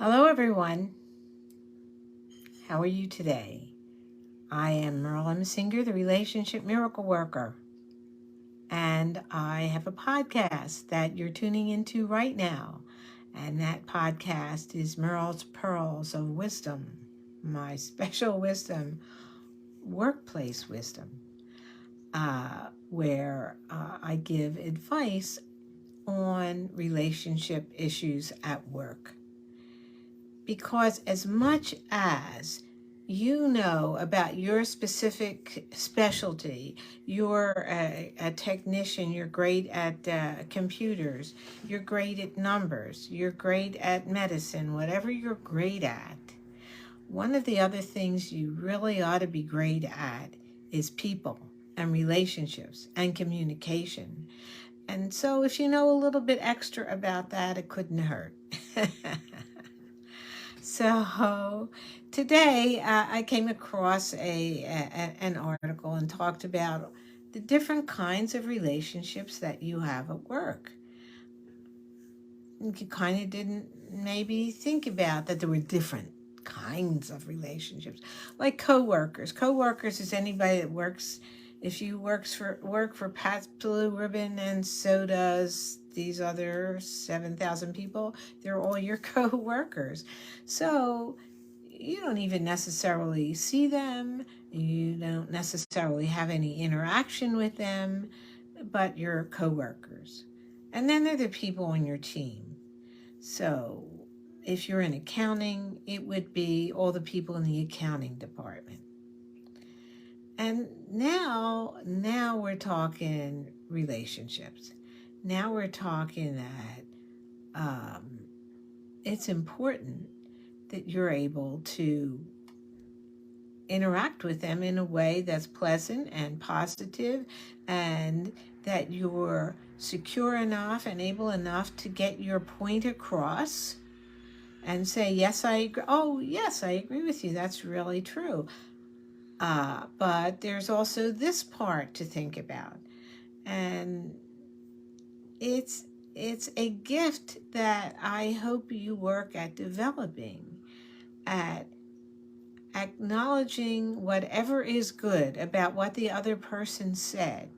Hello, everyone. How are you today? I am Merle Singer, the Relationship Miracle Worker, and I have a podcast that you're tuning into right now. And that podcast is Merle's Pearls of Wisdom, my special wisdom, workplace wisdom, where I give advice on relationship issues at work. Because as much as you know about your specific specialty, you're a technician, you're great at computers, you're great at numbers, you're great at medicine, whatever you're great at, one of the other things you really ought to be great at is people and relationships and communication. And so if you know a little bit extra about that, it couldn't hurt. So today I came across an article and talked about the different kinds of relationships that you have at work. You kind of didn't maybe think about that there were different kinds of relationships, like coworkers. Coworkers is anybody that works. If you work for Pat's Blue Ribbon, and so does these other 7,000 people, they're all your co-workers. So you don't even necessarily see them. You don't necessarily have any interaction with them, but you're co-workers. And then there are the people on your team. So if you're in accounting, it would be all the people in the accounting department. And now we're talking relationships. Now we're talking that it's important that you're able to interact with them in a way that's pleasant and positive, and that you're secure enough and able enough to get your point across and say, yes, I agree. Oh, yes, I agree with you. That's really true. But there's also this part to think about. And it's a gift that I hope you work at developing, at acknowledging whatever is good about what the other person said,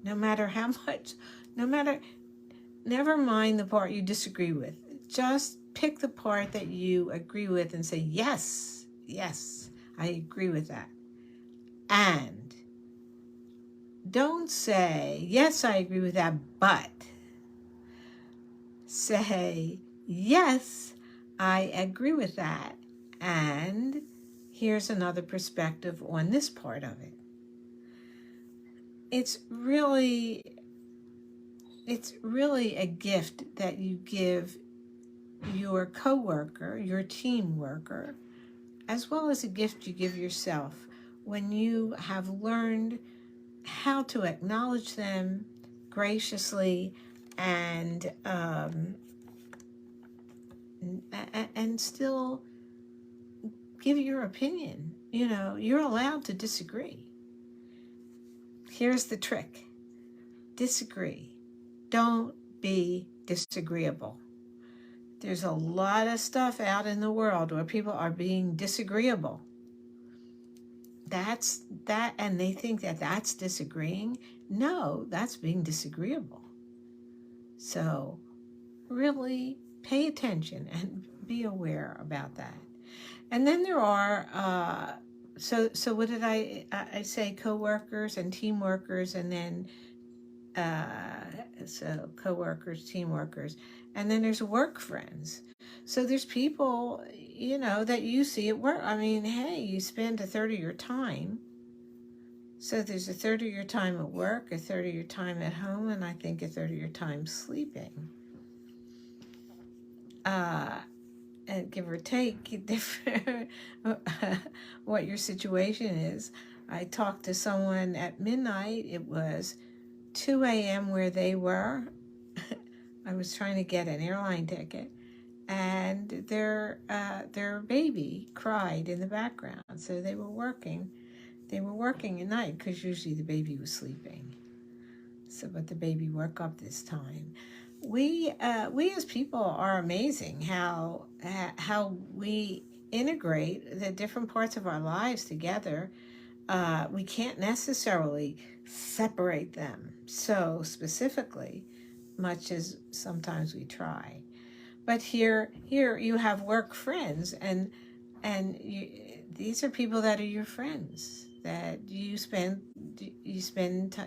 no matter how much, never mind the part you disagree with. Just pick the part that you agree with and say, yes, I agree with that. And don't say, yes, I agree with that, but say, yes, I agree with that. And here's another perspective on this part of it. It's really a gift that you give your coworker, your team worker, as well as a gift you give yourself when you have learned how to acknowledge them graciously and still give your opinion. You know, you're allowed to disagree. Here's the trick. Disagree. Don't be disagreeable. There's a lot of stuff out in the world where people are being disagreeable. And they think that that's disagreeing. No, that's being disagreeable. So really pay attention and be aware about that. And then there are, so what did I say? Co-workers and team workers, and then so co-workers, team workers, and then there's work friends. So there's people, you know, that you see at work. I mean, hey, you spend a third of your time. So there's a third of your time at work, a third of your time at home, and I think a third of your time sleeping. And give or take, different what your situation is. I talked to someone at midnight. It was 2 a.m. where they were. I was trying to get an airline ticket, and their baby cried in the background. So they were working. They were working at night because usually the baby was sleeping. So, but the baby woke up this time. we as people are amazing how we integrate the different parts of our lives together. We can't necessarily separate them so specifically, much as sometimes we try. But here you have work friends, and these are people that are your friends that you spend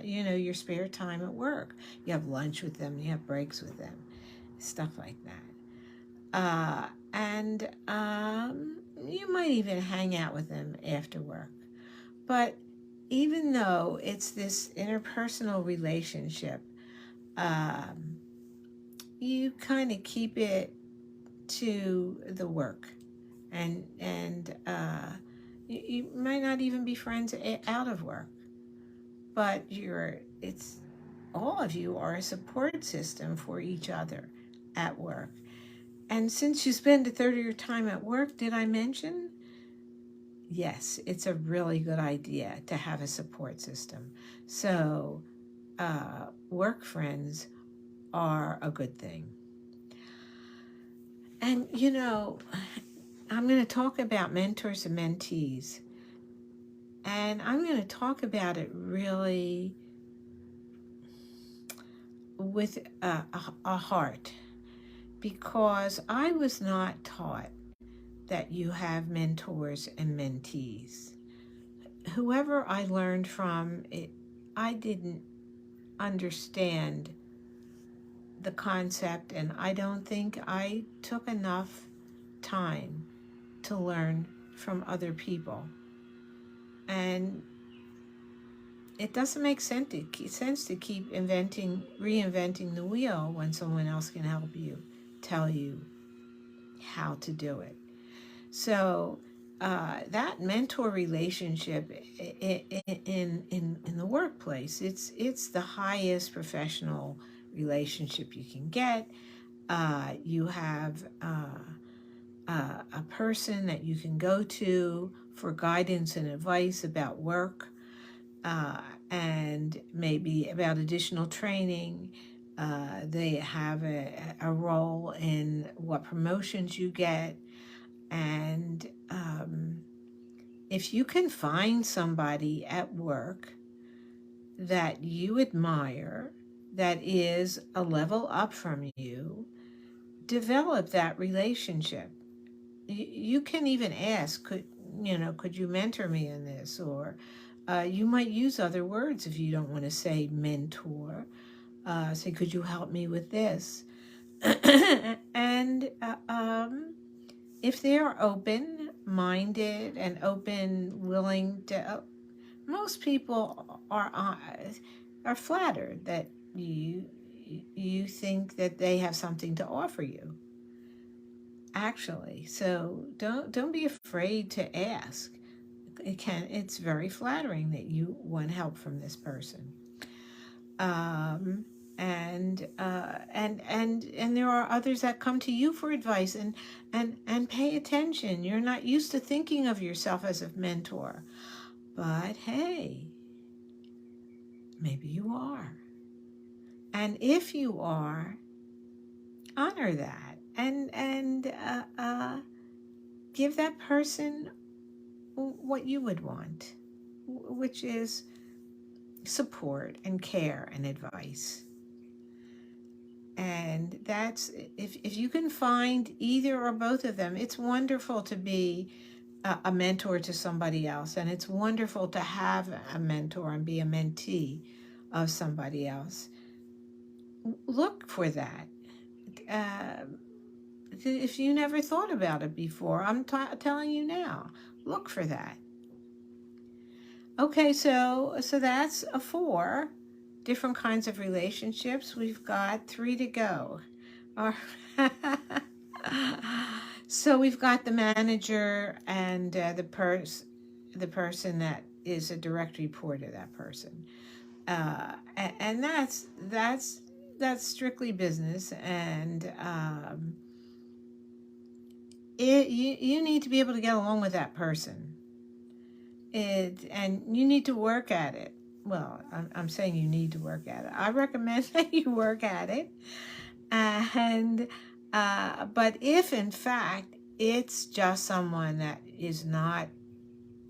your spare time at work. You have lunch with them, you have breaks with them, stuff like that. And you might even hang out with them after work. But even though it's this interpersonal relationship, um, you kind of keep it to the work, and you might not even be friends out of work, but it's all of you are a support system for each other at work. And since you spend a third of your time at work, did I mention? Yes, it's a really good idea to have a support system. So, work friends are a good thing. And, I'm going to talk about mentors and mentees. And I'm going to talk about it really with a heart, because I was not taught that you have mentors and mentees. Whoever I learned from, I didn't understand the concept, and I don't think I took enough time to learn from other people. And it doesn't make sense to keep reinventing the wheel when someone else can help you, tell you how to do it. So that mentor relationship in the workplace, it's the highest professional relationship you can get. You have a person that you can go to for guidance and advice about work, and maybe about additional training. They have a role in what promotions you get. And if you can find somebody at work that you admire, that is a level up from you, develop that relationship. You can even ask, could you mentor me in this? Or you might use other words if you don't want to say mentor. Say, could you help me with this? And if they are open-minded and willing to, most people are flattered that you think that they have something to offer you. Actually, so don't be afraid to ask. It's very flattering that you want help from this person. And there are others that come to you for advice, and pay attention. You're not used to thinking of yourself as a mentor, but hey, maybe you are. And if you are, honor that, and give that person what you would want, which is support and care and advice. And that's, if you can find either or both of them, it's wonderful to be a mentor to somebody else, and it's wonderful to have a mentor and be a mentee of somebody else. Look for that. If you never thought about it before, I'm telling you now, look for that. Okay, so that's 4 different kinds of relationships. We've got 3 to go. So we've got the manager and the person that is a direct report of that person, and that's strictly business, and you need to be able to get along with that person. And you need to work at it. Well, I'm saying you need to work at it. I recommend that you work at it. And but if in fact it's just someone that is not,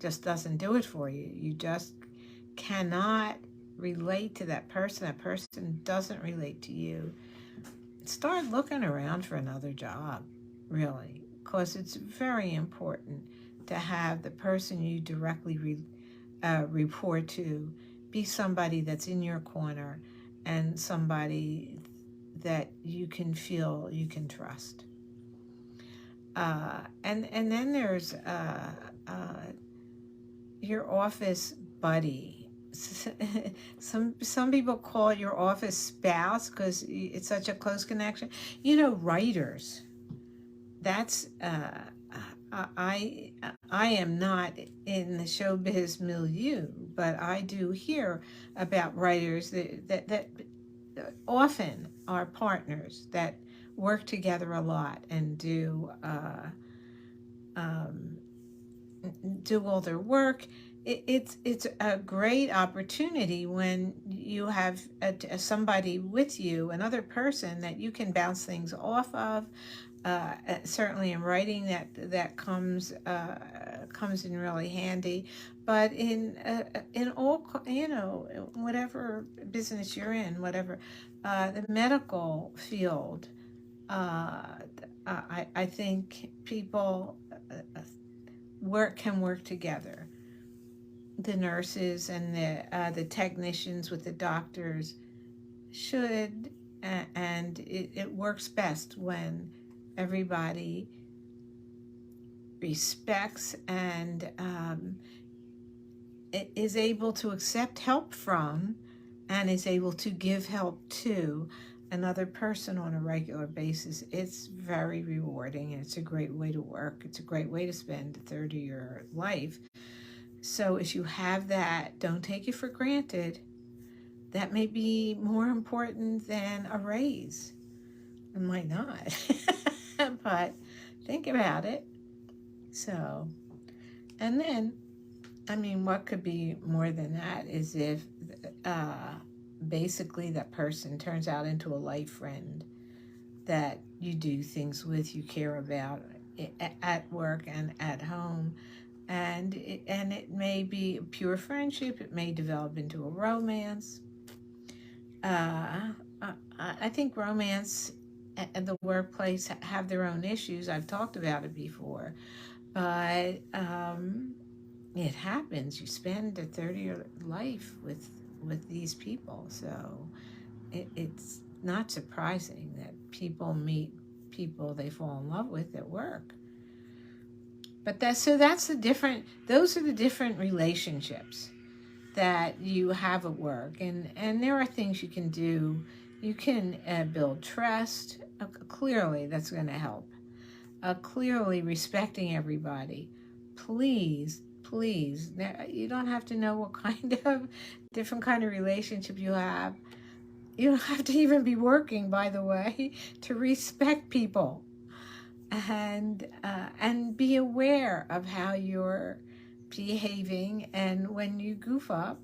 just doesn't do it for you, you just cannot relate to that person doesn't relate to you, start looking around for another job, really, because it's very important to have the person you directly report to be somebody that's in your corner and somebody that you can feel you can trust. And then there's your office buddy. Some people call it your office spouse because it's such a close connection. Writers. That's I I am not in the showbiz milieu, but I do hear about writers that often are partners that work together a lot and um, do all their work. It's a great opportunity when you have somebody with you, another person that you can bounce things off of. Certainly in writing, that comes in really handy, but in all, whatever business you're in, whatever the medical field, I think people can work together. The nurses and the technicians with the doctors should, and it works best when everybody respects and is able to accept help from and is able to give help to another person on a regular basis. It's very rewarding, and it's a great way to work. It's a great way to spend a third of your life. So as you have that, don't take it for granted. That may be more important than a raise. It might not. But think about it. So, and then, what could be more than that is if basically that person turns out into a life friend that you do things with, you care about at work and at home. And it may be a pure friendship. It may develop into a romance. I think romance and the workplace have their own issues. I've talked about it before, but it happens. You spend a third of your life with these people, so it's not surprising that people meet people they fall in love with at work. But that's the different. Those are the different relationships that you have at work, and there are things you can do. You can build trust. Clearly, that's going to help. Clearly, respecting everybody. Please, please. You don't have to know what kind of different kind of relationship you have. You don't have to even be working, by the way, to respect people and be aware of how you're behaving. And when you goof up,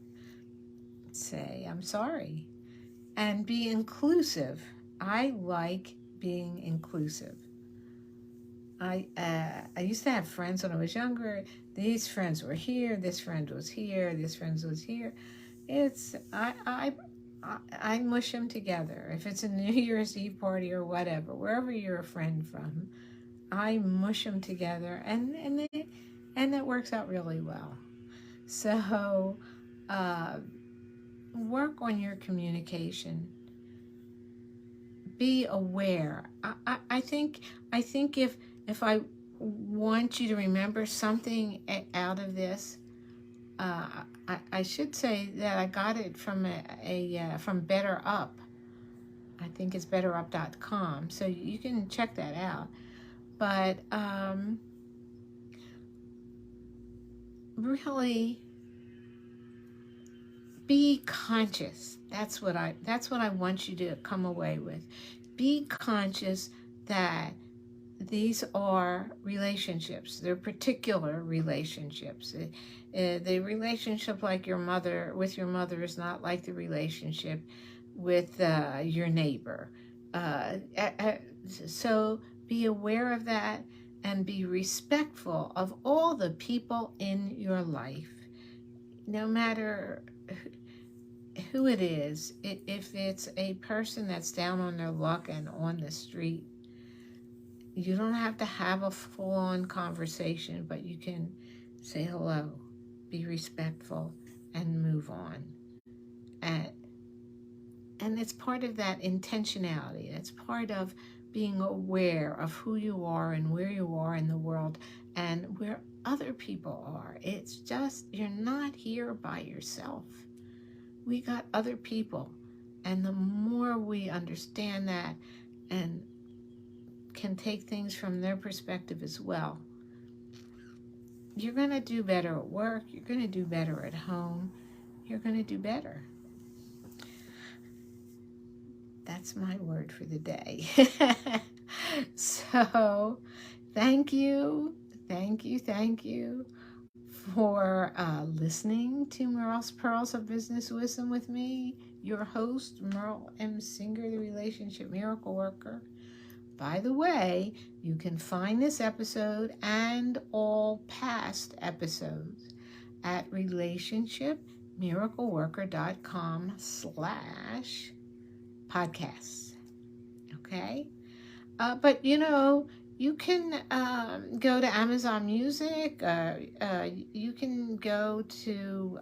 say, I'm sorry. And be inclusive. I like being inclusive. I used to have friends when I was younger. These friends were here. This friend was here. This friend was here. It's I mush them together. If it's a New Year's Eve party or whatever, wherever you're a friend from, I mush them together, and that works out really well. So work on your communication. Be aware. I think if I want you to remember something out of this, I should say that I got it from from Better Up. I think it's betterup.com, so you can check that out. But really, be conscious. That's what I want you to come away with. Be conscious that these are relationships. They're particular relationships. The relationship like your mother with your mother is not like the relationship with your neighbor. So be aware of that and be respectful of all the people in your life, no matter who it is. If it's a person that's down on their luck and on the street, you don't have to have a full-on conversation, but you can say hello, be respectful, and move on. And it's part of that intentionality. It's part of being aware of who you are and where you are in the world and where other people are. It's just, you're not here by yourself. We got other people. And the more we understand that and can take things from their perspective as well, you're going to do better at work. You're going to do better at home. You're going to do better. That's my word for the day. So, thank you for listening to Merle's Pearls of Business Wisdom with me, your host, Merle M. Singer, the Relationship Miracle Worker. By the way, you can find this episode and all past episodes at relationshipmiracleworker.com/podcasts. Okay? But you can go to Amazon Music. You can go to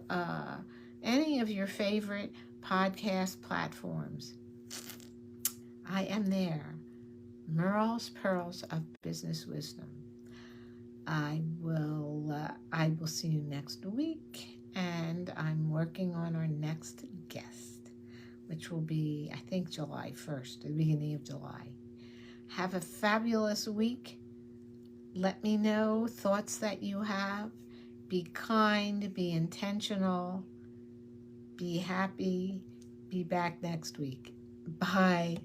any of your favorite podcast platforms. I am there. Merle's Pearls of Business Wisdom. I will see you next week, and I'm working on our next guest, which will be, I think, July 1st, the beginning of July. Have a fabulous week. Let me know thoughts that you have. Be kind, be intentional, be happy. Be back next week. Bye.